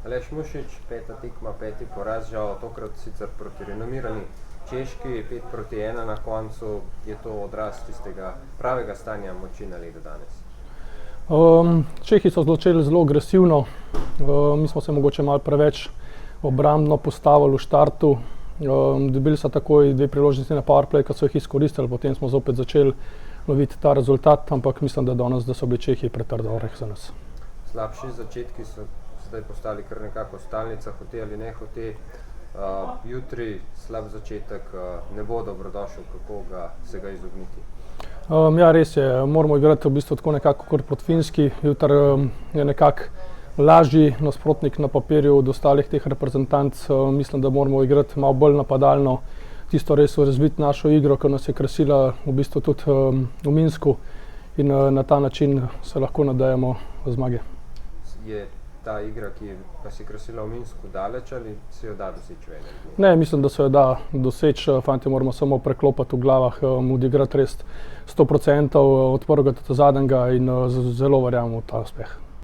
Aleš Mušič, 5. tekma, 5. poraz, žal tokrat sicer proti renomirani Češki, 5-1 na koncu. Je to odraz tistega pravega stanja moči na ledu danes? Čehi so začeli zelo agresivno, mi smo se mogoče malo preveč obrambno postavili v štartu. Dobili so takoj 2 priložnosti na powerplay, ki so jih izkoristili, potem smo zopet začeli loviti ta rezultat, ampak mislim, da so bili Čehi pretrd oreh za nas. Slabši začetki so zdaj postali kar nekako stalnica, hote ali ne hote. Jutri slab začetek ne bo dobrodošel, kako se ga izogniti? Ja, res je, moramo igrati v bistvu tako nekako kot proti Finski. Jutri je nekako lažji nasprotnik na papirju od ostalih teh reprezentanc. Mislim, da moramo igrati malo bolj napadalno, tisto res razviti našo igro, ki nas je krasila v bistvu tudi v Minsku, in na ta način se lahko nadejamo zmage. Je ta igra, ki vas je krasila v Minsku, daleč ali se jo da doseči v enem dnevu? Ne, mislim, da se jo da doseči. Fantje moramo samo preklopiti v glavah, odigrati res 100% od prvega do zadnjega in zelo verjamem v ta uspeh.